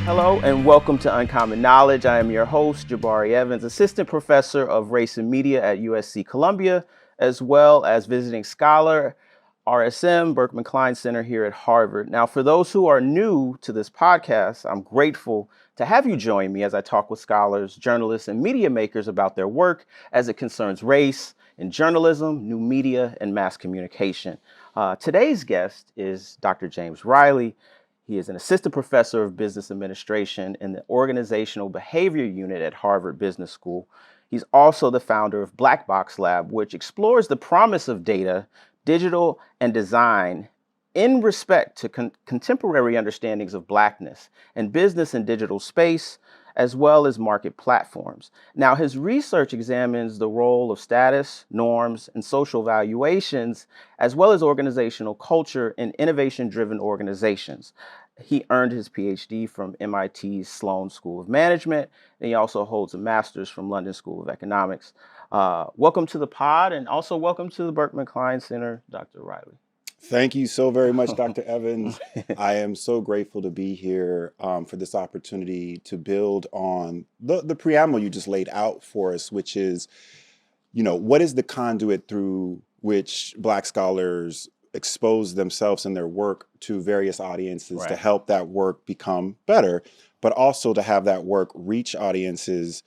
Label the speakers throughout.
Speaker 1: Hello and welcome to Uncommon Knowledge. I am your host, Jabari Evans, Assistant Professor of Race and Media at USC-Columbia, as well as visiting scholar, RSM, Berkman Klein Center here at Harvard. Now, for those who are new to this podcast, I'm grateful to have you join me as I talk with scholars, journalists, and media makers about their work as it concerns race in journalism, new media, and mass communication. Today's guest is Dr. James Riley. He is an assistant professor of business administration in the organizational behavior unit at Harvard Business School. He's also the founder of Blackbox Lab, which explores the promise of data, digital, and design in respect to contemporary understandings of Blackness and business and digital space, as well as market platforms. Now, his research examines the role of status, norms, and social valuations, as well as organizational culture in innovation-driven organizations. He earned his Ph.D. from MIT's Sloan School of Management, and he also holds a master's from London School of Economics. Welcome to the pod, and also welcome to the Berkman Klein Center, Dr. Riley.
Speaker 2: Thank you so very much, Dr. Evans. I am so grateful to be here for this opportunity to build on the preamble you just laid out for us, which is, what is the conduit through which Black scholars expose themselves and their work to various audiences to help that work become better, but also to have that work reach audiences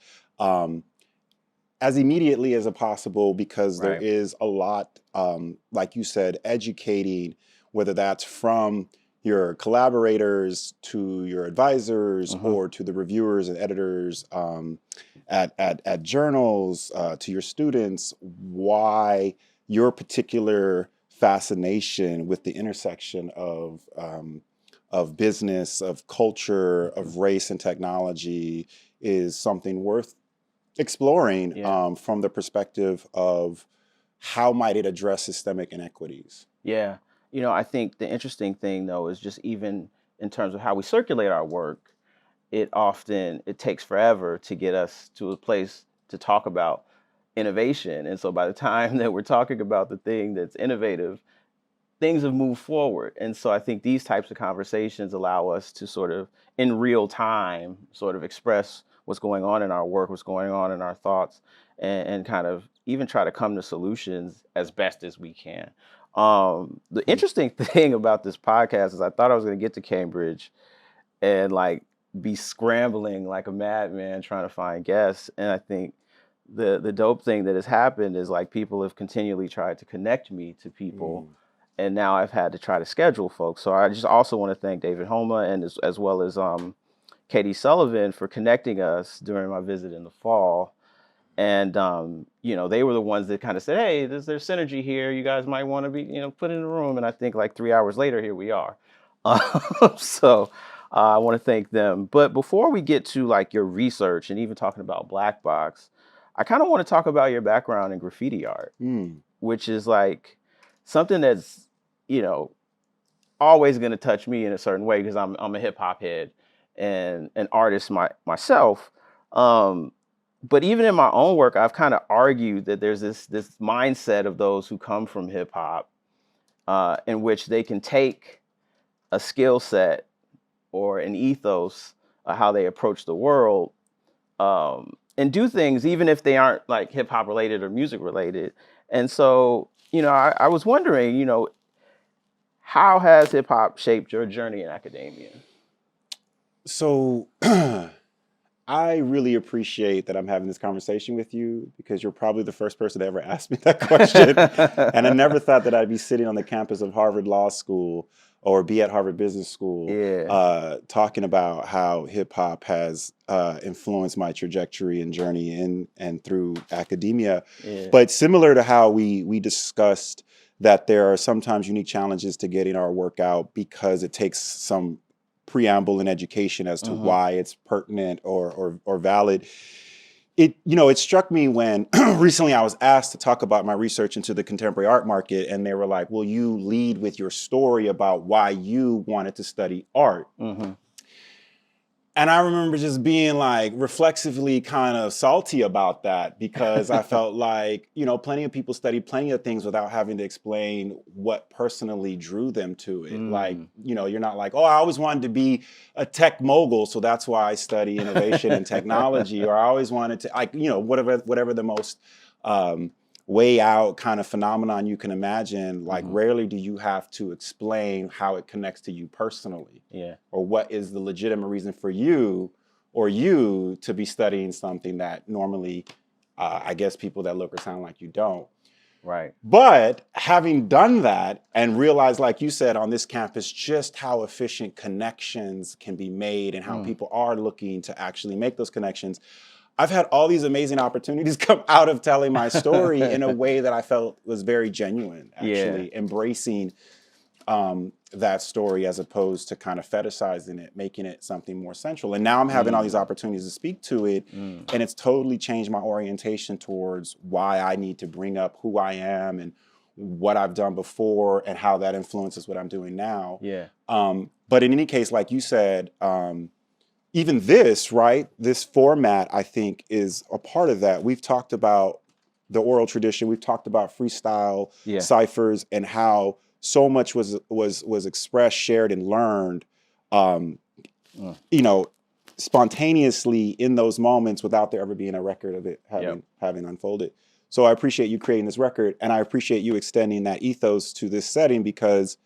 Speaker 2: as immediately as possible, because there is a lot, like you said, educating, whether that's from your collaborators to your advisors or to the reviewers and editors at journals, to your students, why your particular fascination with the intersection of business, of culture, of race and technology is something worth exploring from the perspective of how might it address systemic inequities.
Speaker 1: Yeah. I think the interesting thing, though, is just even in terms of how we circulate our work, it takes forever to get us to a place to talk about innovation. And so by the time that we're talking about the thing that's innovative, things have moved forward. And so I think these types of conversations allow us to sort of in real time sort of express what's going on in our work, what's going on in our thoughts, and kind of even try to come to solutions as best as we can. The interesting thing about this podcast is I thought I was going to get to Cambridge and be scrambling like a madman trying to find guests. And I think the dope thing that has happened is people have continually tried to connect me to people. And now I've had to try to schedule folks. So I just also want to thank David Homa and as well as Katie Sullivan for connecting us during my visit in the fall. And, they were the ones that kind of said, hey, there's synergy here. You guys might want to be, put in the room. And I think 3 hours later, here we are. So I want to thank them. But before we get to your research and even talking about Blackbox, I kind of want to talk about your background in graffiti art, which is something that's, always going to touch me in a certain way because I'm a hip hop head and an artist myself. But even in my own work, I've kind of argued that there's this mindset of those who come from hip hop in which they can take a skill set or an ethos of how they approach the world and do things even if they aren't hip hop related or music related. And so, I was wondering, how has hip hop shaped your journey in academia?
Speaker 2: So I really appreciate that I'm having this conversation with you because you're probably the first person to ever ask me that question. And I never thought that I'd be sitting on the campus of Harvard Law School or be at Harvard Business School talking about how hip hop has influenced my trajectory and journey in and through academia. But similar to how we discussed that there are sometimes unique challenges to getting our work out because it takes some preamble and education as to why it's pertinent or valid. It struck me when recently I was asked to talk about my research into the contemporary art market, and they were like, will you lead with your story about why you wanted to study art? And I remember just being like reflexively kind of salty about that because I felt like, plenty of people study plenty of things without having to explain what personally drew them to it. Like, you're not like, oh, I always wanted to be a tech mogul, so that's why I study innovation and technology, or I always wanted to, like, whatever the most way out kind of phenomenon you can imagine. Like, rarely do you have to explain how it connects to you personally.
Speaker 1: Yeah.
Speaker 2: Or what is the legitimate reason for you to be studying something that normally, I guess, people that look or sound like you don't.
Speaker 1: Right.
Speaker 2: But having done that and realized, like you said, on this campus, just how efficient connections can be made and how people are looking to actually make those connections, I've had all these amazing opportunities come out of telling my story in a way that I felt was very genuine, actually embracing that story as opposed to kind of fetishizing it, making it something more central. And now I'm having all these opportunities to speak to it, and it's totally changed my orientation towards why I need to bring up who I am and what I've done before and how that influences what I'm doing now.
Speaker 1: Yeah.
Speaker 2: But in any case, like you said, even this, right, this format, I think, is a part of that. We've talked about the oral tradition. We've talked about freestyle ciphers and how so much was expressed, shared, and learned, spontaneously in those moments without there ever being a record of it having unfolded. So I appreciate you creating this record, and I appreciate you extending that ethos to this setting because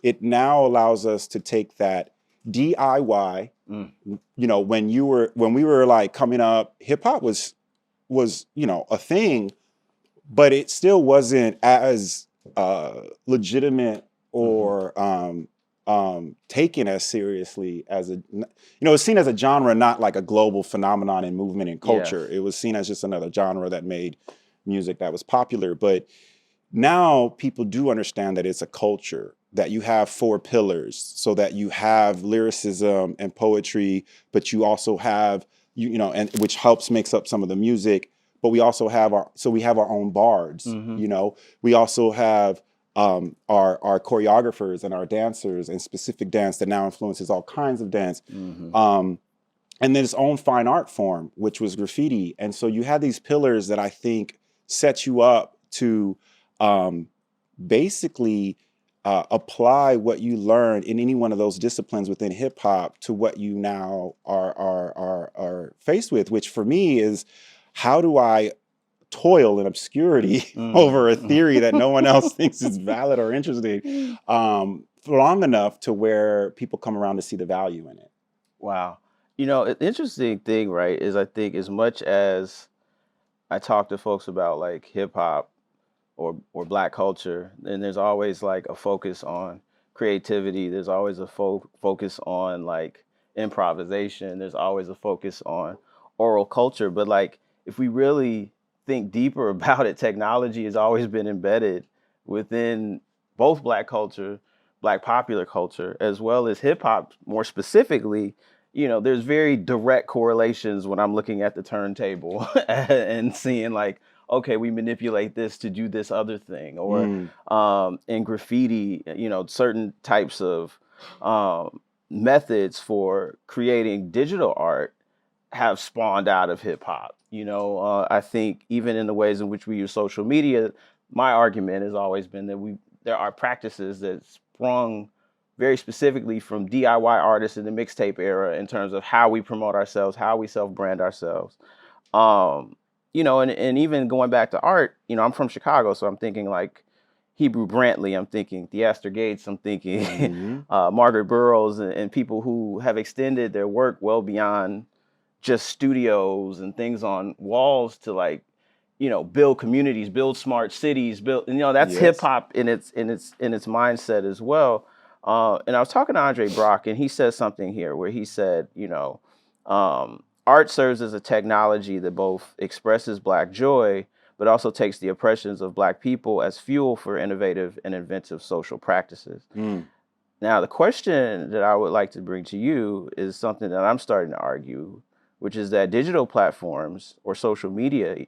Speaker 2: it now allows us to take that DIY. When we were like coming up, hip hop was a thing, but it still wasn't as legitimate or taken as seriously as it's seen as a genre, not like a global phenomenon in movement and culture. It was seen as just another genre that made music that was popular. But now people do understand that it's a culture, that you have 4 pillars, so that you have lyricism and poetry, but you also have, and which makes up some of the music. But we also have our own bards. We also have our choreographers and our dancers and specific dance that now influences all kinds of dance. And then its own fine art form, which was graffiti. And so you had these pillars that I think set you up to basically apply what you learned in any one of those disciplines within hip hop to what you now are faced with, which for me is, how do I toil in obscurity over a theory that no one else thinks is valid or interesting long enough to where people come around to see the value in it?
Speaker 1: Wow. An interesting thing, right, is I think as much as I talk to folks about like hip hop or Black culture, and there's always like a focus on creativity. There's always a focus on like improvisation. There's always a focus on oral culture. But like, if we really think deeper about it, technology has always been embedded within both Black culture, Black popular culture, as well as hip hop more specifically. There's very direct correlations when I'm looking at the turntable and seeing like, okay, we manipulate this to do this other thing, or in graffiti, certain types of methods for creating digital art have spawned out of hip hop. I think even in the ways in which we use social media, my argument has always been that there are practices that sprung very specifically from DIY artists in the mixtape era in terms of how we promote ourselves, how we self-brand ourselves. And even going back to art, I'm from Chicago, so I'm thinking like Hebrew Brantley, I'm thinking Theaster Gates, I'm thinking Margaret Burroughs, and people who have extended their work well beyond just studios and things on walls to like, build communities, build smart cities, that's hip hop in its mindset as well. And I was talking to Andre Brock, and he says something here where he said, art serves as a technology that both expresses Black joy, but also takes the oppressions of Black people as fuel for innovative and inventive social practices. Now, the question that I would like to bring to you is something that I'm starting to argue, which is that digital platforms or social media,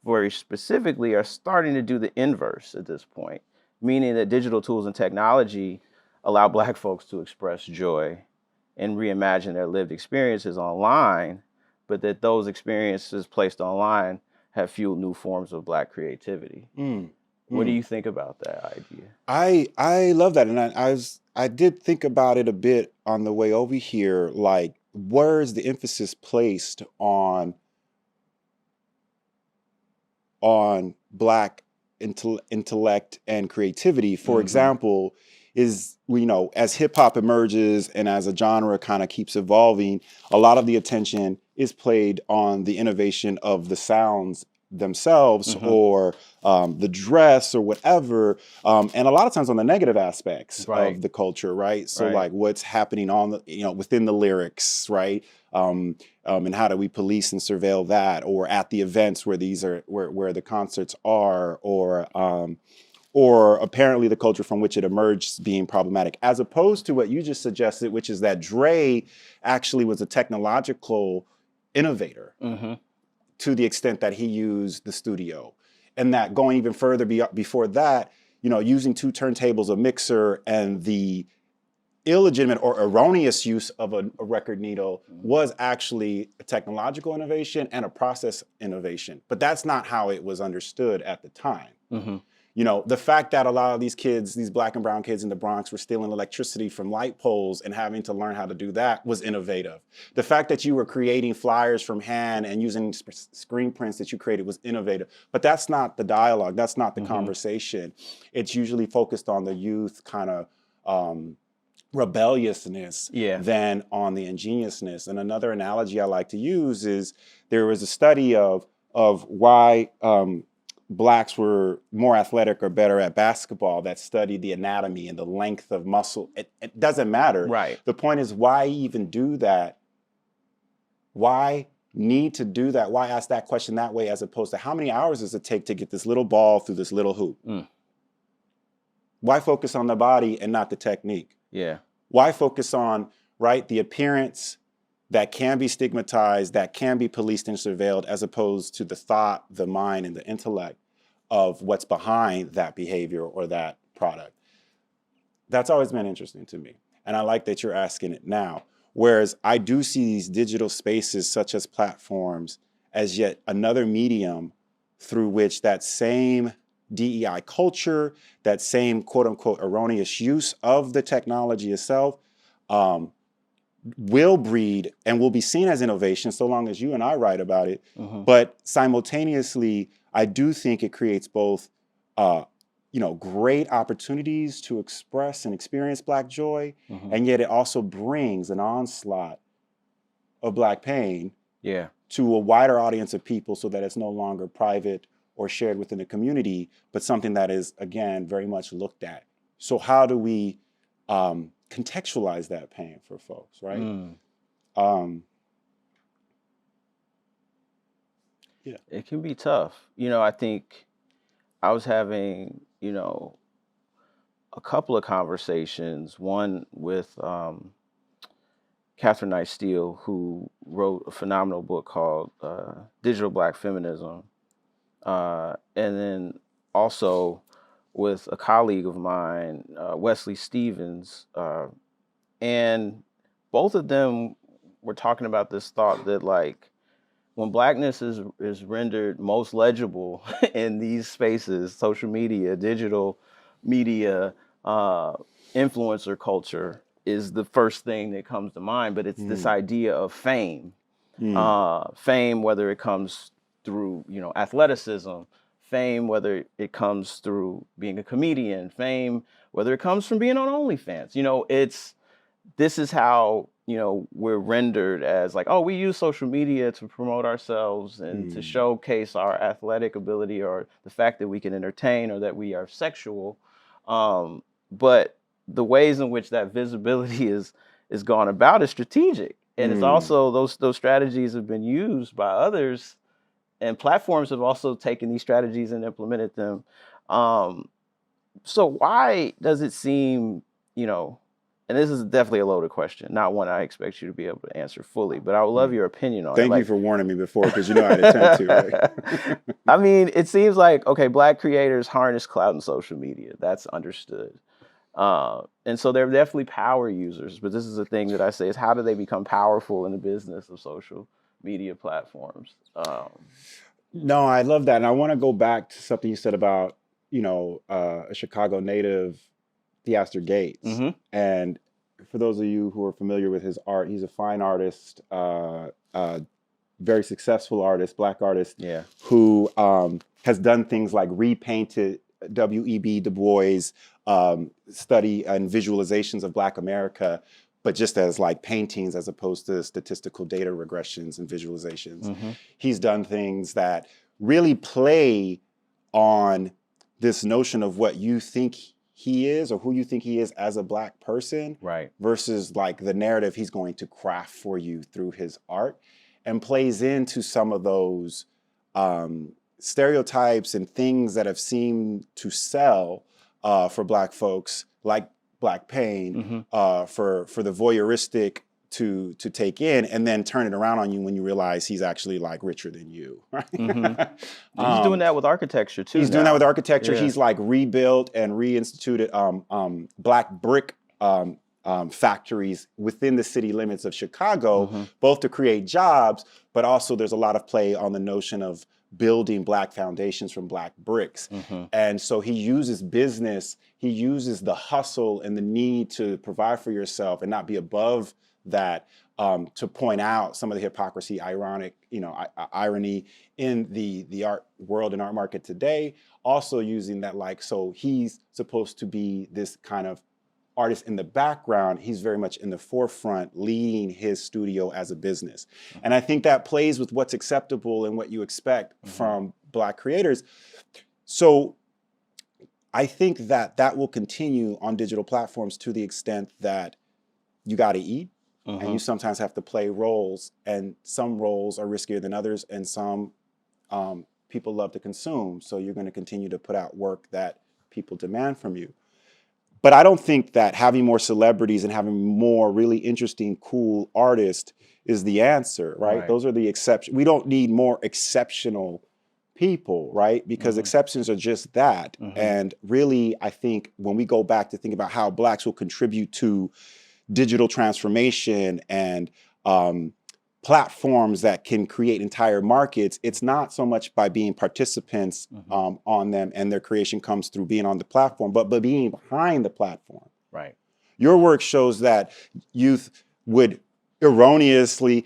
Speaker 1: very specifically, are starting to do the inverse at this point, meaning that digital tools and technology allow Black folks to express joy and reimagine their lived experiences online, but that those experiences placed online have fueled new forms of Black creativity.
Speaker 2: Mm,
Speaker 1: What do
Speaker 2: mm.
Speaker 1: you think about that idea?
Speaker 2: I love that, and I did think about it a bit on the way over here. Like, where is the emphasis placed on Black intellect and creativity? For example, as hip hop emerges and as a genre kind of keeps evolving, a lot of the attention is played on the innovation of the sounds themselves, or the dress or whatever, and a lot of times on the negative aspects
Speaker 1: Right.
Speaker 2: of the culture, right? So
Speaker 1: Right.
Speaker 2: like what's happening on the within the lyrics, right? And how do we police and surveil that, or at the events where where the concerts are, or apparently the culture from which it emerged being problematic, as opposed to what you just suggested, which is that Dre actually was a technological innovator to the extent that he used the studio, and that going even further before that, using two turntables, a mixer, and the illegitimate or erroneous use of a record needle was actually a technological innovation and a process innovation. But that's not how it was understood at the time. The fact that a lot of these kids, these Black and brown kids in the Bronx, were stealing electricity from light poles and having to learn how to do that was innovative. The fact that you were creating flyers from hand and using screen prints that you created was innovative. But that's not the dialogue. That's not the conversation. It's usually focused on the youth kind of rebelliousness than on the ingeniousness. And another analogy I like to use is there was a study of why Blacks were more athletic or better at basketball that studied the anatomy and the length of muscle. It doesn't matter.
Speaker 1: Right.
Speaker 2: The point is, why even do that? Why need to do that? Why ask that question that way, as opposed to how many hours does it take to get this little ball through this little hoop? Why focus on the body and not the technique?
Speaker 1: Yeah.
Speaker 2: Why focus on, right, the appearance that can be stigmatized, that can be policed and surveilled, as opposed to the thought, the mind, and the intellect of what's behind that behavior or that product? That's always been interesting to me. And I like that you're asking it now. Whereas I do see these digital spaces, such as platforms, as yet another medium through which that same DEI culture, that same quote unquote erroneous use of the technology itself, will breed and will be seen as innovation so long as you and I write about it. But simultaneously, I do think it creates both great opportunities to express and experience Black joy, and yet it also brings an onslaught of Black pain to a wider audience of people, so that it's no longer private or shared within the community, but something that is, again, very much looked at. So how do we contextualize that pain for folks, right?
Speaker 1: It can be tough. I think I was having, a couple of conversations, one with Catherine Knight Steele, who wrote a phenomenal book called Digital Black Feminism, and then also with a colleague of mine, Wesley Stevens, and both of them were talking about this thought that, like, when Blackness is rendered most legible in these spaces, social media, digital media, influencer culture is the first thing that comes to mind. But it's this idea of fame, fame, whether it comes through, athleticism, fame, whether it comes through being a comedian, fame, whether it comes from being on OnlyFans. This is how, we're rendered as, like, oh, we use social media to promote ourselves and to showcase our athletic ability, or the fact that we can entertain, or that we are sexual. But the ways in which that visibility is gone about is strategic. And it's also those strategies have been used by others, and platforms have also taken these strategies and implemented them. So why does it seem, and this is definitely a loaded question, not one I expect you to be able to answer fully, but I would love your opinion on it.
Speaker 2: Thank you for warning me before, because I'd attempt to. Right?
Speaker 1: I mean, it seems like, okay, Black creators harness clout in social media. That's understood. And so they're definitely power users, but this is the thing that I say is how do they become powerful in the business of social media platforms?
Speaker 2: No, I love that. And I want to go back to something you said about, a Chicago native, Theaster Gates.
Speaker 1: Mm-hmm.
Speaker 2: And for those of you who are familiar with his art, he's a fine artist, very successful artist, Black artist,
Speaker 1: Yeah.
Speaker 2: who has done things like repainted W.E.B. Du Bois study and visualizations of Black America, but just as like paintings as opposed to statistical data regressions and visualizations.
Speaker 1: Mm-hmm.
Speaker 2: He's done things that really play on this notion of what you think he is or who you think he is as a Black person,
Speaker 1: Right.
Speaker 2: versus like the narrative he's going to craft for you through his art, and plays into some of those stereotypes and things that have seemed to sell for Black folks, like Black pain, for the voyeuristic to take in, and then turn it around on you when you realize he's actually like richer than you. Right?
Speaker 1: He's doing that with architecture too.
Speaker 2: He's doing that with architecture.
Speaker 1: Yeah.
Speaker 2: He's like rebuilt and reinstituted Black brick factories within the city limits of Chicago, both to create jobs, but also there's a lot of play on the notion of building Black foundations from Black bricks. And so he uses business, he uses the hustle and the need to provide for yourself and not be above that, to point out some of the hypocrisy, ironic, irony in the art world and art market today. Also using that, like, so he's supposed to be this kind of artist in the background. He's very much in the forefront, leading his studio as a business. And I think that plays with what's acceptable and what you expect from Black creators. So I think that will continue on digital platforms to the extent that you got to eat. And you sometimes have to play roles, and some roles are riskier than others, and some people love to consume. So you're going to continue to put out work that people demand from you. But I don't think that having more celebrities and having more really interesting, cool artists is the answer, right? Those are the exceptions. We don't need more exceptional people, right? Because exceptions are just that. And really, I think when we go back to think about how Blacks will contribute to digital transformation and platforms that can create entire markets, it's not so much by being participants on them, and their creation comes through being on the platform, but by being behind the platform.
Speaker 1: Right.
Speaker 2: Your work shows that youth would erroneously,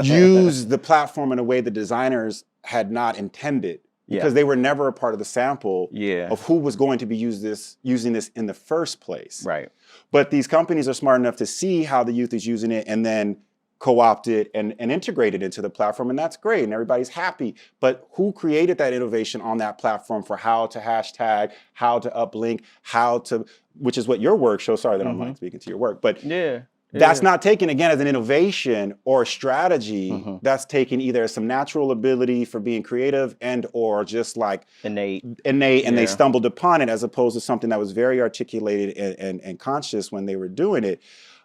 Speaker 2: use the platform in a way the designers had not intended, because they were never a part of the sample of who was going to be using this in the first place.
Speaker 1: Right.
Speaker 2: But these companies are smart enough to see how the youth is using it and then co-opt it and integrate it into the platform. And that's great. And everybody's happy. But who created that innovation on that platform for how to hashtag, how to uplink, which is what your work shows. Sorry that I'm like speaking to your work, but that's not taken again as an innovation or a strategy. That's taken either as some natural ability for being creative and or just like
Speaker 1: innate,
Speaker 2: and they stumbled upon it, as opposed to something that was very articulated and conscious when they were doing it.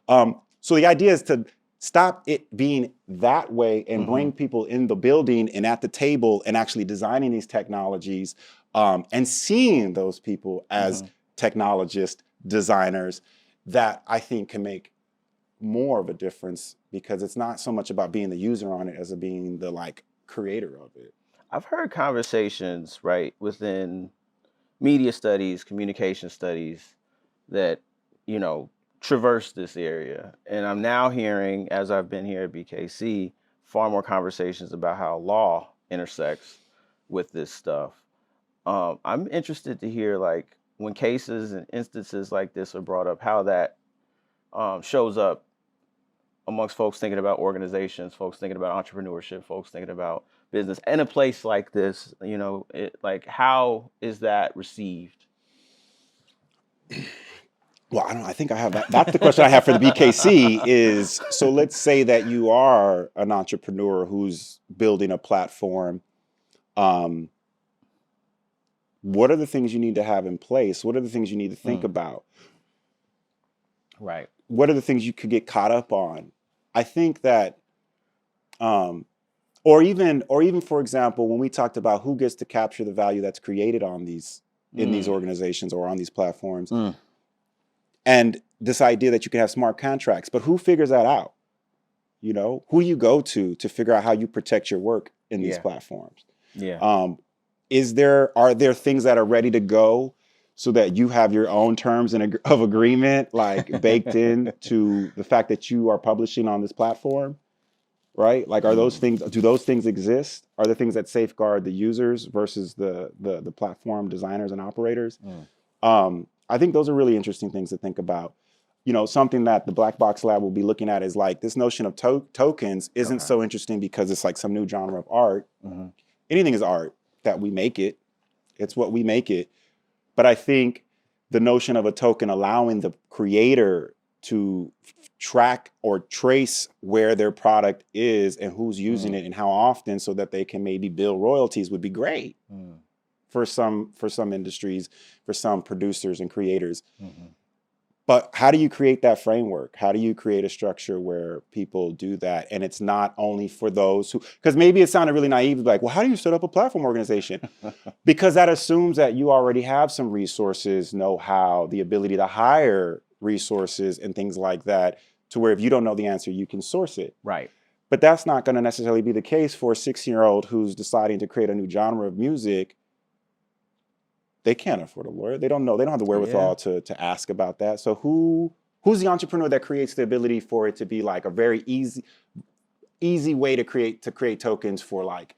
Speaker 2: So the idea is to stop it being that way and bring people in the building and at the table and actually designing these technologies, and seeing those people as technologists, designers, that I think can make more of a difference, because it's not so much about being the user on it as it being the like creator of it.
Speaker 1: I've heard conversations, right, within media studies, communication studies, that, traverse this area. And I'm now hearing, as I've been here at BKC, far more conversations about how law intersects with this stuff. I'm interested to hear, like, when cases and instances like this are brought up, how that shows up amongst folks thinking about organizations, folks thinking about entrepreneurship, folks thinking about business in a place like this. Like, how is that received?
Speaker 2: Well, I think I have that. That's the question I have for the BKC is, so let's say that you are an entrepreneur who's building a platform. What are the things you need to have in place? What are the things you need to think about?
Speaker 1: Right.
Speaker 2: What are the things you could get caught up on? I think that, or even for example, when we talked about who gets to capture the value that's created on these in these organizations or on these platforms.
Speaker 1: Mm.
Speaker 2: And this idea that you can have smart contracts, but who figures that out? You know, who you go to figure out how you protect your work in these
Speaker 1: Yeah.
Speaker 2: platforms.
Speaker 1: Yeah.
Speaker 2: Are there things that are ready to go so that you have your own terms of agreement, like baked in to the fact that you are publishing on this platform, right? Like, do those things exist? Are there things that safeguard the users versus the platform designers and operators? I think those are really interesting things to think about. You know, something that the Blackbox Lab will be looking at is like this notion of tokens isn't so interesting because it's like some new genre of art. Anything is art that we make it. It's what we make it. But I think the notion of a token allowing the creator to track or trace where their product is and who's using it and how often so that they can maybe bill royalties would be great for some industries, for some producers and creators. But how do you create that framework? How do you create a structure where people do that? And it's not only for those who, because maybe it sounded really naive, like, well, how do you set up a platform organization? Because that assumes that you already have some resources, know-how, the ability to hire resources and things like that, to where if you don't know the answer, you can source it.
Speaker 1: Right.
Speaker 2: But that's not going to necessarily be the case for a 16-year-old who's deciding to create a new genre of music. They can't afford a lawyer. They don't know. They don't have the wherewithal to ask about that. So who's the entrepreneur that creates the ability for it to be like a very easy way to create tokens for like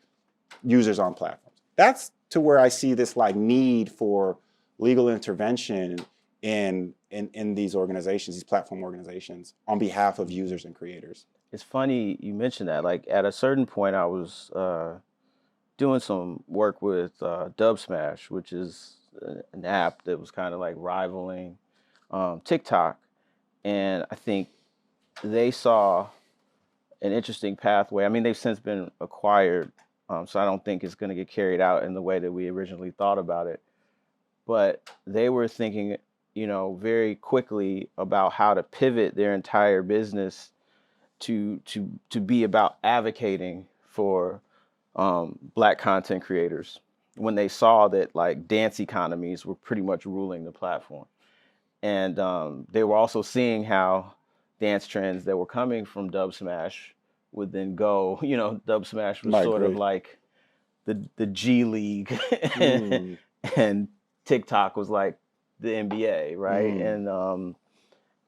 Speaker 2: users on platforms? That's to where I see this like need for legal intervention in these organizations, these platform organizations, on behalf of users and creators.
Speaker 1: It's funny you mentioned that. Like at a certain point, I was doing some work with Dub Smash, which is an app that was kind of like rivaling TikTok. And I think they saw an interesting pathway. I mean, they've since been acquired, so I don't think it's going to get carried out in the way that we originally thought about it. But they were thinking, you know, very quickly about how to pivot their entire business to be about advocating for Black content creators when they saw that like dance economies were pretty much ruling the platform. And they were also seeing how dance trends that were coming from Dub Smash would then go, you know, Dub Smash was sort of like the G League and TikTok was like the NBA, right? And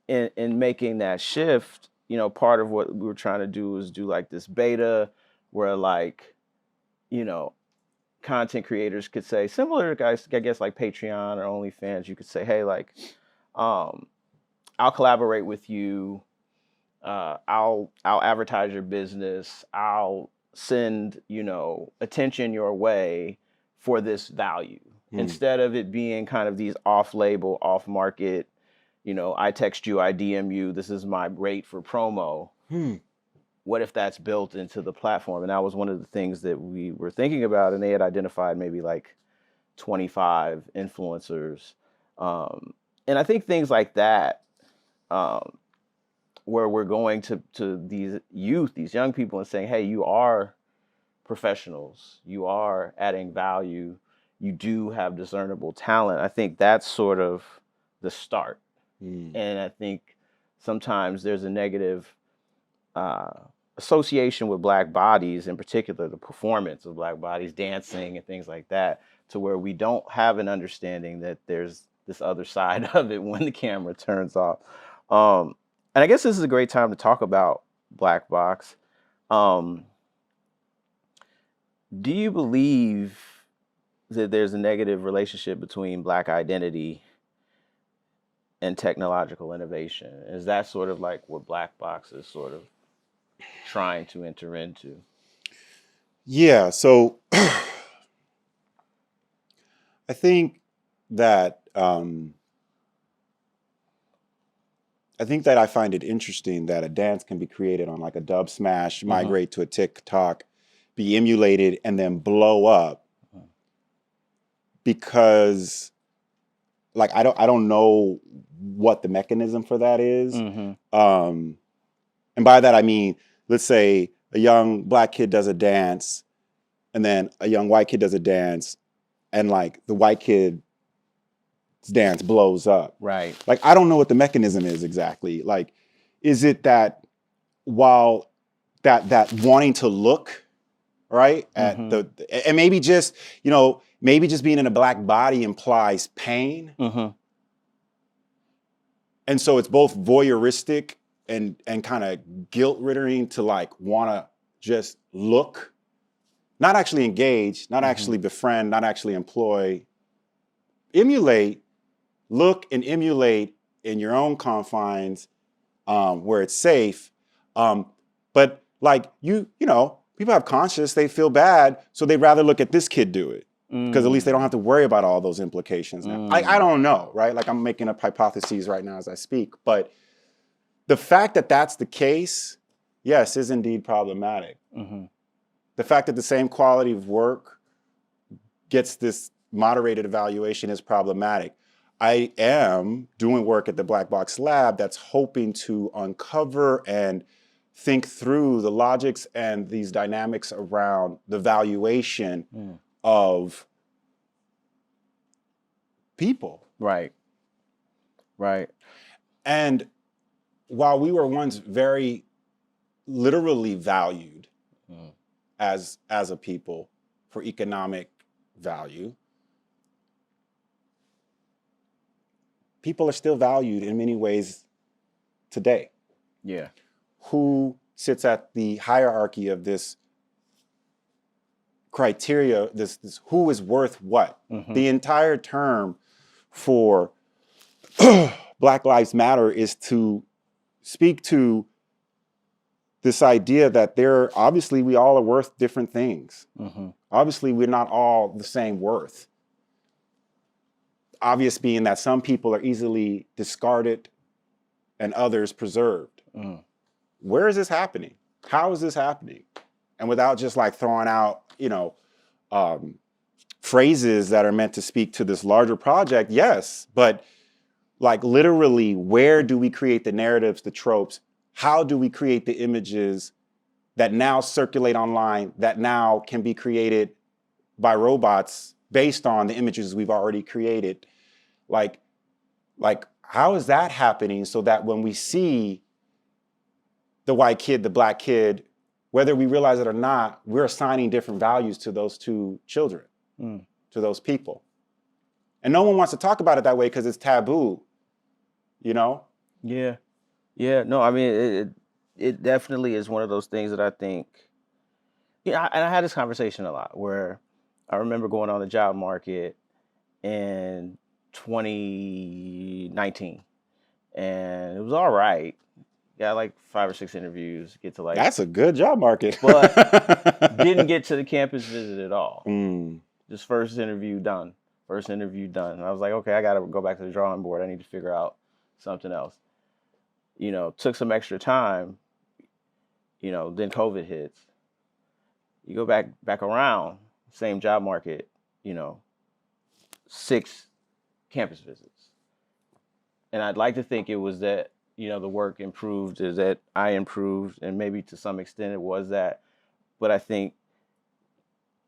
Speaker 1: in making that shift, you know, part of what we were trying to do was do like this beta where like, you know, content creators could say, similar to guys, I guess like Patreon or OnlyFans, you could say, hey, like, I'll collaborate with you. I'll advertise your business. I'll send, you know, attention your way for this value. Instead of it being kind of these off-label, off-market, you know, I text you, I DM you, this is my rate for promo. What if that's built into the platform? And that was one of the things that we were thinking about, and they had identified maybe like 25 influencers. And I think things like that, where we're going to these youth, these young people, and saying, hey, you are professionals, you are adding value, you do have discernible talent. I think that's sort of the start. And I think sometimes there's a negative association with Black bodies, in particular the performance of Black bodies, dancing and things like that, to where we don't have an understanding that there's this other side of it when the camera turns off. And I guess this is a great time to talk about Blackbox. Do you believe that there's a negative relationship between Black identity and technological innovation? Is that sort of like what Blackbox is sort of trying to enter into?
Speaker 2: Yeah, so I think that I find it interesting that a dance can be created on like a Dub Smash, migrate to a TikTok, be emulated, and then blow up. Because like I don't know what the mechanism for that is. And by that I mean, let's say a young Black kid does a dance, and then a young white kid does a dance, and like the white kid dance blows up.
Speaker 1: Right.
Speaker 2: Like, I don't know what the mechanism is exactly. Like, is it that while that wanting to look right at
Speaker 1: Mm-hmm.
Speaker 2: and maybe just, you know, maybe just being in a black body implies pain.
Speaker 1: Mm-hmm.
Speaker 2: And so it's both voyeuristic and kind of guilt-riddering to like want to just look, not actually engage, not actually befriend, not actually employ, emulate, look and emulate in your own confines, where it's safe. But like you know, people have conscience, they feel bad, so they'd rather look at this kid do it. Because at least they don't have to worry about all those implications now. I don't know, right? Like, I'm making up hypotheses right now as I speak. But the fact that that's the case, yes, is indeed problematic.
Speaker 1: Mm-hmm.
Speaker 2: The fact that the same quality of work gets this moderated evaluation is problematic. I am doing work at the Blackbox lab that's hoping to uncover and think through the logics and these dynamics around the valuation of people.
Speaker 1: Right. Right.
Speaker 2: And while we were once very literally valued as a people for economic value, people are still valued in many ways today.
Speaker 1: Yeah.
Speaker 2: Who sits at the hierarchy of this criteria, this who is worth what? The entire term for Black Lives Matter is to speak to this idea that obviously we all are worth different things. Obviously, we're not all the same worth. Obvious being that some people are easily discarded and others preserved. Where is this happening? How is this happening? And without just like throwing out, you know, phrases that are meant to speak to this larger project, yes, but like literally, where do we create the narratives, the tropes? How do we create the images that now circulate online, that now can be created by robots based on the images we've already created? Like how is that happening so that when we see the white kid, the black kid, whether we realize it or not, we're assigning different values to those two children, to those people. And no one wants to talk about it that way because it's taboo, you know?
Speaker 1: Yeah. Yeah. No, I mean, it definitely is one of those things that I think, and I had this conversation a lot where I remember going on the job market in 2019 and it was all right. Got like 5 or 6 interviews, get to like,
Speaker 2: That's a good job market.
Speaker 1: but didn't get to the campus visit at all. Just first interview done. And I was like, okay, I got to go back to the drawing board. I need to figure out something else. You know, took some extra time, you know, then COVID hits. You go back around, same job market, you know, 6 campus visits. And I'd like to think it was that, you know, the work improved, is that I improved, and maybe to some extent it was that. But I think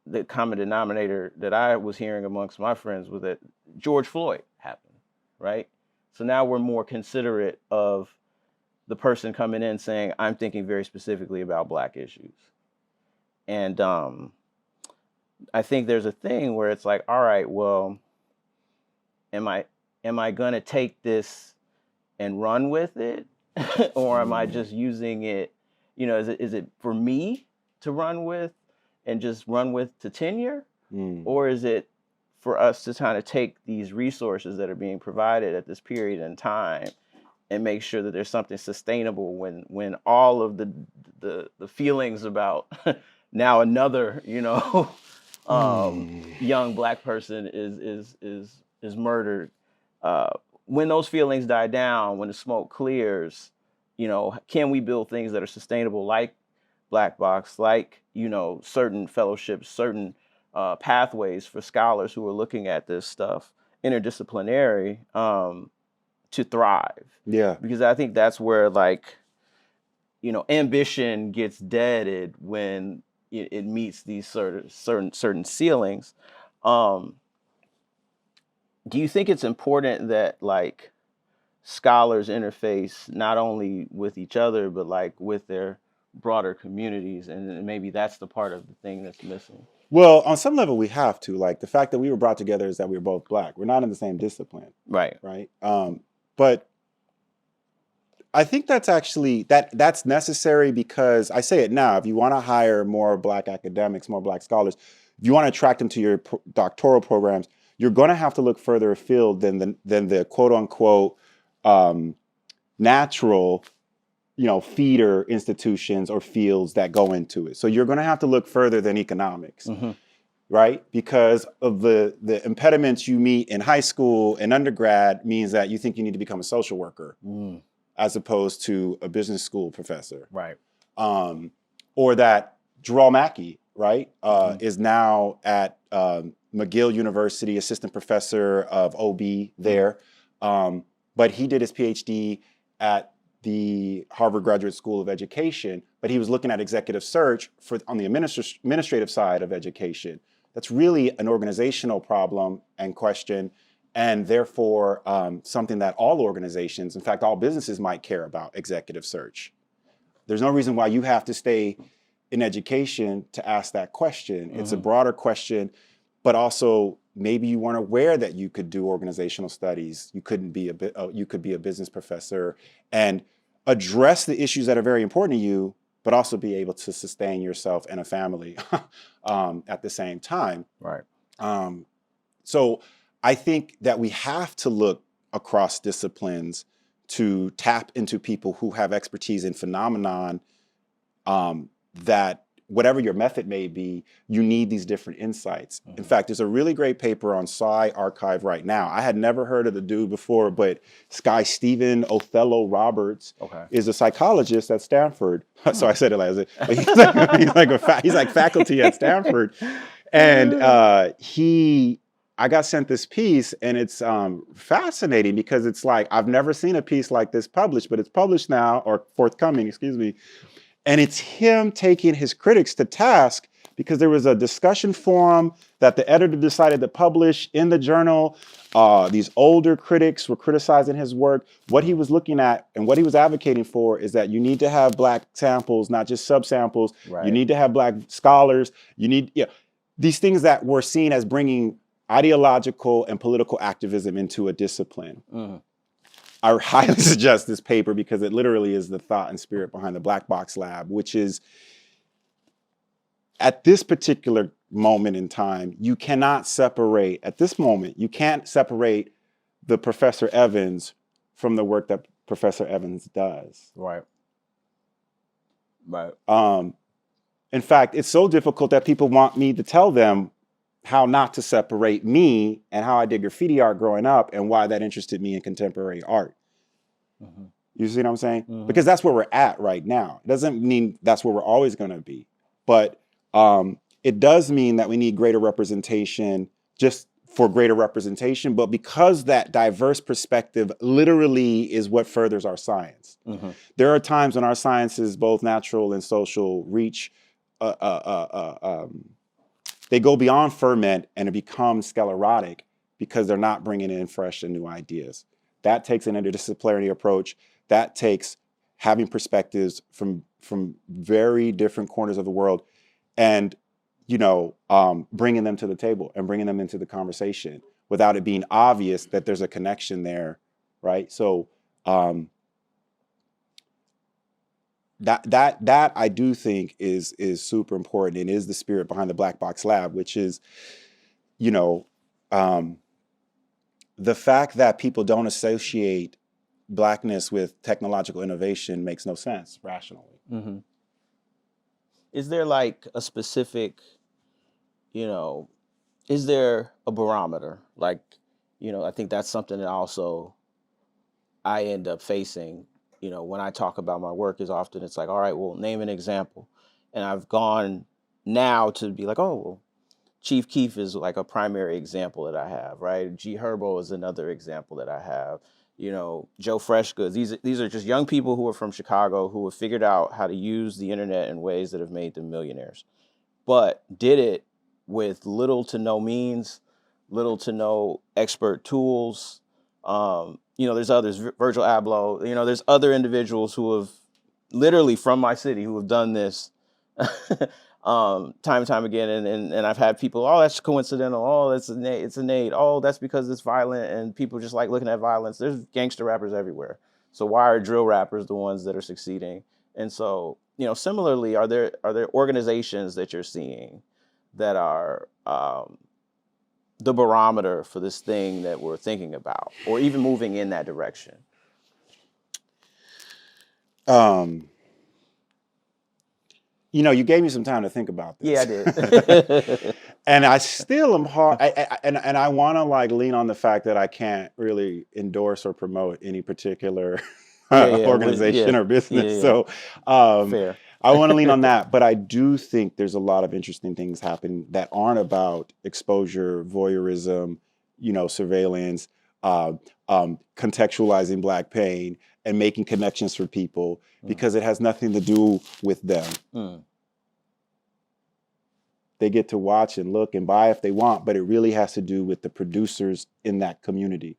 Speaker 1: the common denominator that I was hearing amongst my friends was that George Floyd happened, right? So now we're more considerate of the person coming in saying, I'm thinking very specifically about Black issues. And I think there's a thing where it's like, all right, well, am I going to take this and run with it? Or am I just using it, you know, is it for me to run with and just run with to tenure? Or is it for us to kind of take these resources that are being provided at this period in time and make sure that there's something sustainable when all of the feelings about now another, you know, young Black person is murdered. When those feelings die down, when the smoke clears, you know, can we build things that are sustainable, like Blackbox, like, you know, certain fellowships, certain pathways for scholars who are looking at this stuff, interdisciplinary, to thrive.
Speaker 2: Yeah.
Speaker 1: Because I think that's where, like, you know, ambition gets deaded when it meets these certain ceilings. do you think it's important that like scholars interface not only with each other but like with their broader communities, and maybe that's the part of the thing that's missing?
Speaker 2: Well, on some level, we have to. Like the fact that we were brought together is that we were both Black. We're not in the same discipline,
Speaker 1: Right.
Speaker 2: right? But I think that's actually that's necessary because I say it now. If you want to hire more Black academics, more Black scholars, if you want to attract them to your doctoral programs, you're going to have to look further afield than the quote unquote natural, feeder institutions or fields that go into it. So you're going to have to look further than economics, right? Because of the impediments you meet in high school and undergrad means that you think you need to become a social worker as opposed to a business school professor.
Speaker 1: Right.
Speaker 2: Or that Jerome Mackey, right, is now at McGill University, assistant professor of OB there. But he did his Ph.D. at the Harvard Graduate School of Education, but he was looking at executive search on the administrative side of education. That's really an organizational problem and question, and therefore something that all organizations, in fact, all businesses might care about, executive search. There's no reason why you have to stay in education to ask that question. It's a broader question, but also maybe you weren't aware that you could do organizational studies. You could be a business professor and address the issues that are very important to you, but also be able to sustain yourself and a family at the same time.
Speaker 1: Right.
Speaker 2: So I think that we have to look across disciplines to tap into people who have expertise in phenomenon that whatever your method may be, you need these different insights. In fact, there's a really great paper on Sci Archive right now. I had never heard of the dude before, but Sky Stephen Othello Roberts is a psychologist at Stanford. So I said it like that. He's like faculty at Stanford. And I got sent this piece, and it's fascinating because it's like, I've never seen a piece like this published, but it's published now, or forthcoming, excuse me. And it's him taking his critics to task because there was a discussion forum that the editor decided to publish in the journal. These older critics were criticizing his work. What he was looking at and what he was advocating for is that you need to have Black samples, not just subsamples. Right. You need to have Black scholars. You need these things that were seen as bringing ideological and political activism into a discipline. I highly suggest this paper because it literally is the thought and spirit behind the Blackbox Lab, which is at this particular moment in time, you can't separate the Professor Evans from the work that Professor Evans does.
Speaker 1: Right. Right.
Speaker 2: In fact, it's so difficult that people want me to tell them how not to separate me and how I did graffiti art growing up and why that interested me in contemporary art. You see what I'm saying? Because that's where we're at right now. It doesn't mean that's where we're always going to be, but it does mean that we need greater representation just for greater representation, but because that diverse perspective literally is what furthers our science. There are times when our sciences, both natural and social, reach they go beyond ferment and it becomes sclerotic because they're not bringing in fresh and new ideas. That takes an interdisciplinary approach. That takes having perspectives from very different corners of the world and, bringing them to the table and bringing them into the conversation without it being obvious that there's a connection there, right? So that I do think is super important and is the spirit behind the Blackbox Lab, which is, the fact that people don't associate Blackness with technological innovation makes no sense rationally.
Speaker 1: Is there like a specific, is there a barometer? Like, I think that's something that also I end up facing. When I talk about my work, is often it's like, all right, well, name an example. And I've gone now to be like, oh, well, Chief Keef is like a primary example that I have, right? G Herbo is another example that I have. Joe Freshgoods. These are just young people who are from Chicago who have figured out how to use the internet in ways that have made them millionaires, but did it with little to no means, little to no expert tools. There's others, Virgil Abloh, there's other individuals who have literally from my city who have done this time and time again. And I've had people, oh, that's coincidental. Oh, it's innate. Oh, that's because it's violent and people just like looking at violence. There's gangster rappers everywhere. So why are drill rappers the ones that are succeeding? And so, similarly, are there organizations that you're seeing that are the barometer for this thing that we're thinking about, or even moving in that direction?
Speaker 2: You gave me some time to think about this.
Speaker 1: Yeah, I did.
Speaker 2: And I still am hard. I want to lean on the fact that I can't really endorse or promote any particular organization or business.
Speaker 1: Yeah.
Speaker 2: So
Speaker 1: Fair.
Speaker 2: I want to lean on that. But I do think there's a lot of interesting things happening that aren't about exposure, voyeurism, surveillance, contextualizing Black pain and making connections for people because it has nothing to do with them. They get to watch and look and buy if they want, but it really has to do with the producers in that community.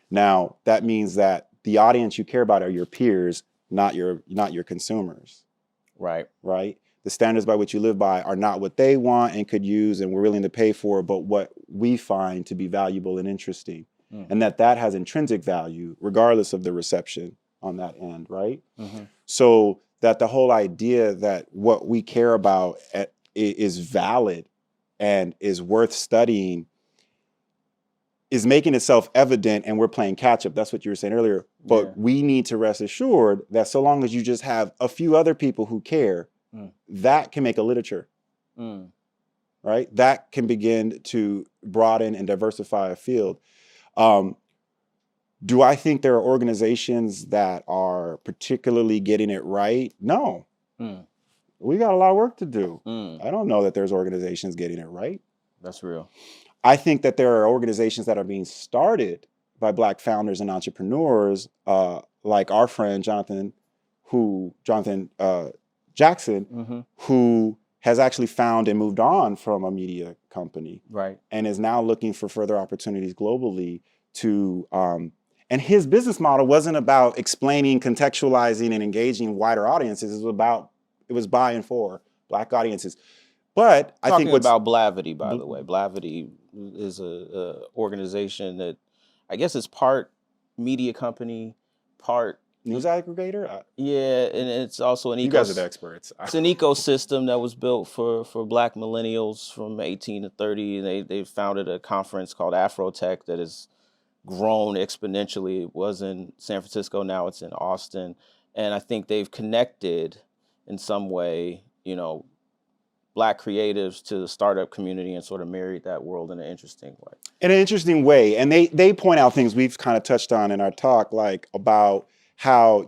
Speaker 2: Now, that means that the audience you care about are your peers, not your consumers.
Speaker 1: Right.
Speaker 2: Right? The standards by which you live by are not what they want and could use and we're willing to pay for, but what we find to be valuable and interesting. And that has intrinsic value regardless of the reception on that end, right? So that the whole idea that what we care about is valid and is worth studying is making itself evident, and we're playing catch up. That's what you were saying earlier. But we need to rest assured that so long as you just have a few other people who care, that can make a literature, right? That can begin to broaden and diversify a field. Do I think there are organizations that are particularly getting it right? No. We got a lot of work to do. I don't know that there's organizations getting it right.
Speaker 1: That's real.
Speaker 2: I think that there are organizations that are being started by Black founders and entrepreneurs, like our friend Jonathan Jackson, who has actually found and moved on from a media company,
Speaker 1: right, and
Speaker 2: is now looking for further opportunities globally to. And his business model wasn't about explaining, contextualizing, and engaging wider audiences. It was by and for Black audiences. But I think
Speaker 1: about Blavity, by the way, Blavity is a organization that I guess is part media company, part
Speaker 2: news aggregator.
Speaker 1: Yeah, and it's also an
Speaker 2: you guys are the experts.
Speaker 1: It's an ecosystem that was built for Black millennials from 18 to 30. They founded a conference called Afrotech that has grown exponentially. It was in San Francisco, now it's in Austin, and I think they've connected in some way, Black creatives to the startup community and sort of married that world in an interesting way.
Speaker 2: And they point out things we've kind of touched on in our talk, like about how,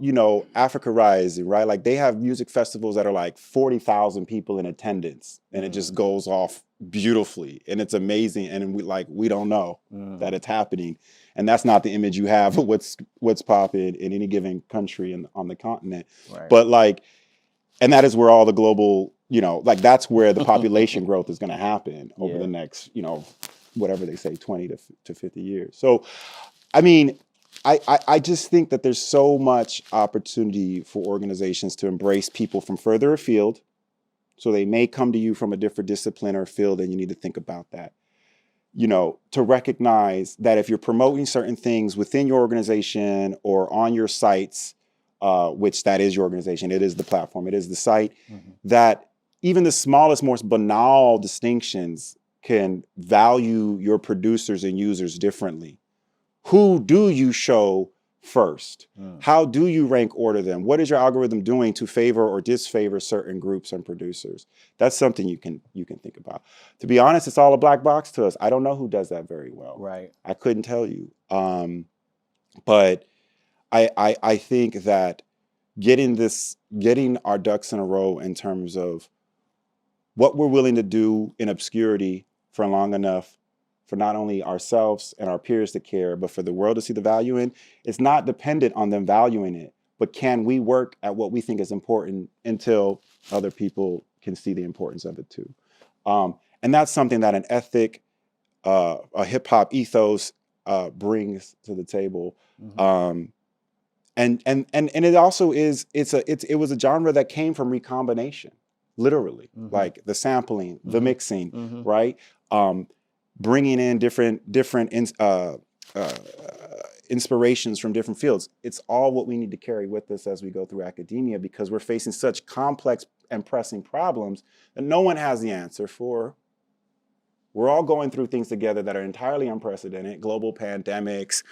Speaker 2: Africa Rising, right? Like they have music festivals that are like 40,000 people in attendance and it just goes off beautifully and it's amazing. And we don't know that it's happening. And that's not the image you have of what's popping in any given country on the continent.
Speaker 1: Right.
Speaker 2: But and that is where all the global, that's where the population growth is going to happen over the next, whatever they say, 20 to 50 years. So, I mean, I just think that there's so much opportunity for organizations to embrace people from further afield. So they may come to you from a different discipline or field, and you need to think about that. To recognize that if you're promoting certain things within your organization or on your sites, which that is your organization, it is the platform, it is the site, that even the smallest, most banal distinctions can value your producers and users differently. Who do you show first? How do you rank order them? What is your algorithm doing to favor or disfavor certain groups and producers? That's something you can think about. To be honest, it's all a black box to us. I don't know who does that very well.
Speaker 1: Right.
Speaker 2: I couldn't tell you. But I think that getting our ducks in a row in terms of what we're willing to do in obscurity for long enough for not only ourselves and our peers to care, but for the world to see the value in, it's not dependent on them valuing it, but can we work at what we think is important until other people can see the importance of it too? And that's something that an ethic a hip hop ethos brings to the table.
Speaker 1: Mhm.
Speaker 2: And it also is it was a genre that came from recombination, literally,
Speaker 1: Mhm.
Speaker 2: like the sampling, the
Speaker 1: Mhm.
Speaker 2: mixing,
Speaker 1: Mhm.
Speaker 2: right? Bringing in different uh, inspirations from different fields. It's all what we need to carry with us as we go through academia, because we're facing such complex and pressing problems that no one has the answer for. We're all going through things together that are entirely unprecedented: global pandemics,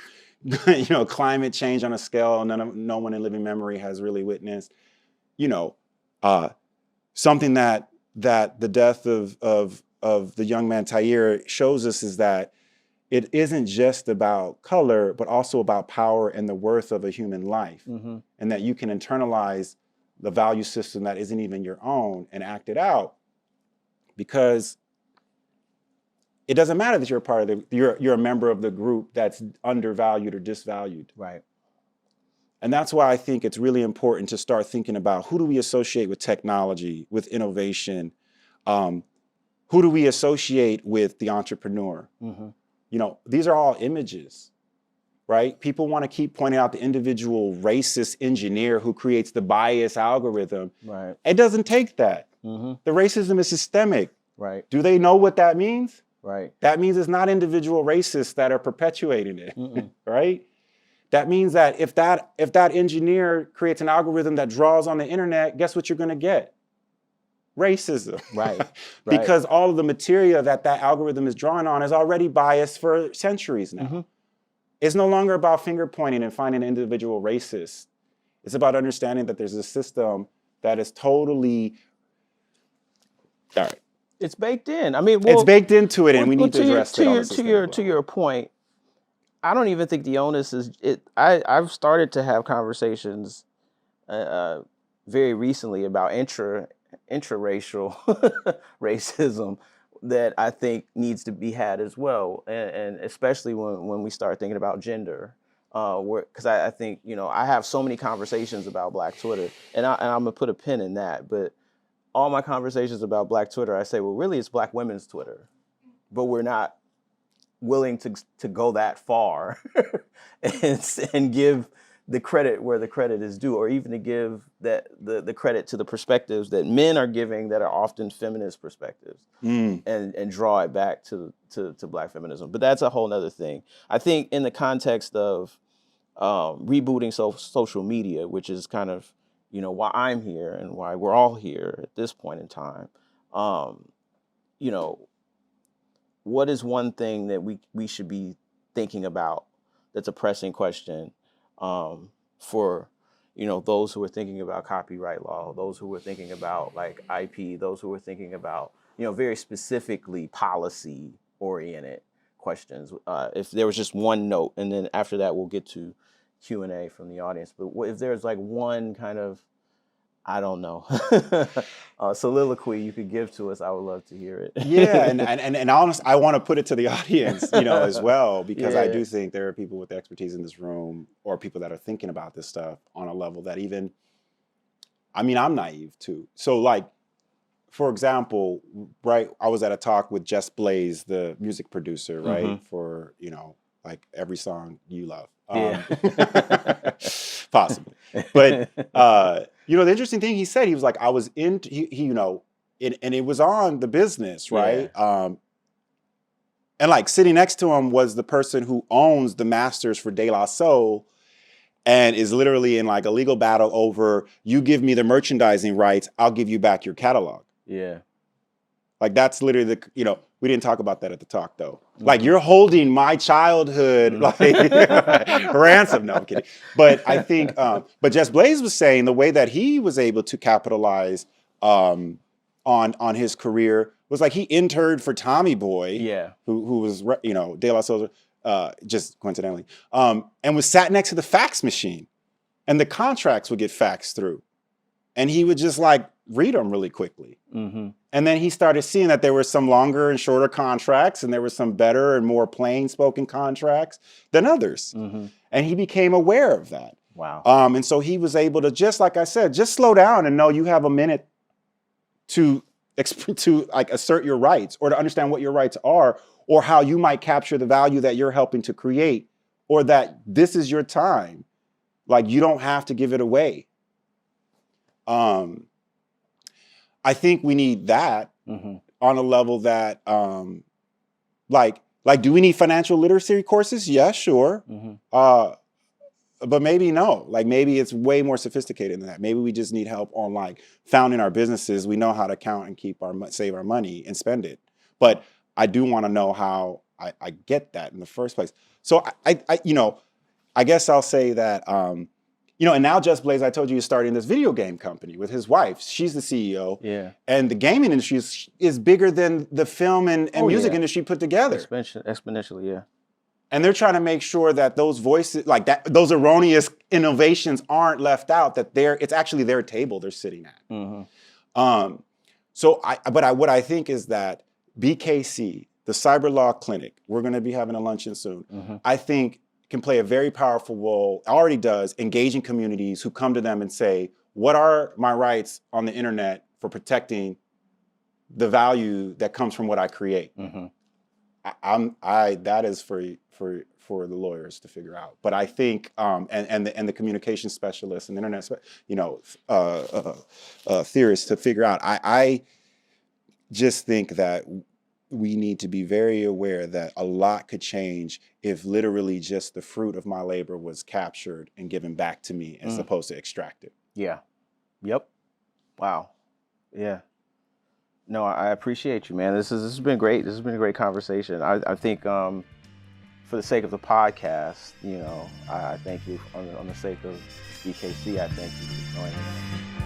Speaker 2: climate change on a scale no one in living memory has really witnessed. You know, uh, something that the death of the young man Tahir shows us is that it isn't just about color, but also about power and the worth of a human life,
Speaker 1: Mhm.
Speaker 2: and that you can internalize the value system that isn't even your own and act it out, because it doesn't matter that you're a part of you're a member of the group that's undervalued or disvalued.
Speaker 1: Right.
Speaker 2: And that's why I think it's really important to start thinking about, who do we associate with technology, with innovation? Who do we associate with the entrepreneur?
Speaker 1: Mhm.
Speaker 2: These are all images, right? People want to keep pointing out the individual racist engineer who creates the bias algorithm.
Speaker 1: Right.
Speaker 2: It doesn't take that.
Speaker 1: Mhm.
Speaker 2: The racism is systemic.
Speaker 1: Right.
Speaker 2: Do they know what that means?
Speaker 1: Right.
Speaker 2: That means it's not individual racists that are perpetuating it,
Speaker 1: Mm-mm.
Speaker 2: right? That means that if that engineer creates an algorithm that draws on the internet, guess what you're going to get? Racism.
Speaker 1: Right. Right.
Speaker 2: Because all of the material that algorithm is drawing on is already biased for centuries now.
Speaker 1: Mhm.
Speaker 2: It's no longer about finger pointing and finding an individual racist. It's about understanding that there's a system that is totally, all right,
Speaker 1: It's baked in. I mean,
Speaker 2: it's
Speaker 1: well,
Speaker 2: baked into it, and we need to address it on a systemic
Speaker 1: to
Speaker 2: level.
Speaker 1: your point, I don't even think the onus is it. I've started to have conversations very recently about intraracial racism that I think needs to be had as well, and especially when we start thinking about gender. Because I think I have so many conversations about Black Twitter, and I'm gonna put a pin in that. But all my conversations about Black Twitter, I say, well, really, it's Black women's Twitter, but we're not willing to go that far and give the credit where the credit is due, or even to give that the credit to the perspectives that men are giving that are often feminist perspectives, and draw it back to Black feminism. But that's a whole nother thing. I think in the context of rebooting social media, which is kind of why I'm here and why we're all here at this point in time. You know, what is one thing that we should be thinking about that's a pressing question for those who are thinking about copyright law, those who are thinking about like IP, those who are thinking about very specifically policy oriented questions. If there was just one note, and then after that we'll get to Q&A from the audience, but if there's like one kind of, I don't know, soliloquy you could give to us, I would love to hear it.
Speaker 2: Yeah, and honestly, I want to put it to the audience, as well, because I
Speaker 1: Yeah.
Speaker 2: do think there are people with expertise in this room, or people that are thinking about this stuff on a level that even, I mean, I'm naive too. So, like, for example, right, I was at a talk with Jess Blaze, the music producer, right,
Speaker 1: Mhm.
Speaker 2: for like every song you love,
Speaker 1: Yeah.
Speaker 2: possibly. But the interesting thing he said, he was like, I was in, and it was on the business, right?
Speaker 1: Yeah.
Speaker 2: And like sitting next to him was the person who owns the masters for De La Soul, and is literally in like a legal battle over, you give me the merchandising rights, I'll give you back your catalog.
Speaker 1: Yeah.
Speaker 2: Like that's literally we didn't talk about that at the talk though. Like,
Speaker 1: Mhm.
Speaker 2: you're holding my childhood like ransom. No, I'm kidding. But I think, but Jess Blaze was saying the way that he was able to capitalize on his career was like he interned for Tommy Boy,
Speaker 1: Yeah.
Speaker 2: who was De La Soul, just coincidentally, and was sat next to the fax machine, and the contracts would get faxed through, and he would just like read them really quickly.
Speaker 1: Mm-hmm.
Speaker 2: And then he started seeing that there were some longer and shorter contracts, and there were some better and more plain spoken contracts than others.
Speaker 1: Mm-hmm.
Speaker 2: And he became aware of that.
Speaker 1: Wow.
Speaker 2: And so he was able to, just like I said, just slow down and know you have a minute to like assert your rights, or to understand what your rights are, or how you might capture the value that you're helping to create, or that this is your time. Like, you don't have to give it away. I think we need that on a level that, like, do we need financial literacy courses? Yeah, sure. But maybe no. Like, maybe it's way more sophisticated than that. Maybe we just need help on, like, founding our businesses. We know how to count and save our money and spend it. But I do want to know how I get that in the first place. So I guess I'll say that, and now Just Blaze, I told you, is starting this video game company with his wife. She's the CEO.
Speaker 1: Yeah. And
Speaker 2: the gaming industry is bigger than the film and music industry put together.
Speaker 1: Exponentially, yeah. And
Speaker 2: they're trying to make sure that those voices, like that, those erroneous innovations aren't left out, that it's actually their table they're sitting at. What I think is that BKC, the Cyber Law Clinic, we're going to be having a luncheon soon, I think can play a very powerful role, already does, engaging communities who come to them and say, what are my rights on the internet for protecting the value that comes from what I create? That is for the lawyers to figure out. But I think, and the communication specialists and internet, theorists to figure out. I just think that we need to be very aware that a lot could change if literally just the fruit of my labor was captured and given back to me as opposed to extracted.
Speaker 1: Yeah. Yep. Wow. Yeah. No, I appreciate you, man. This has been great. This has been a great conversation. I think for the sake of the podcast, I thank you. On the sake of BKC, I thank you for joining us.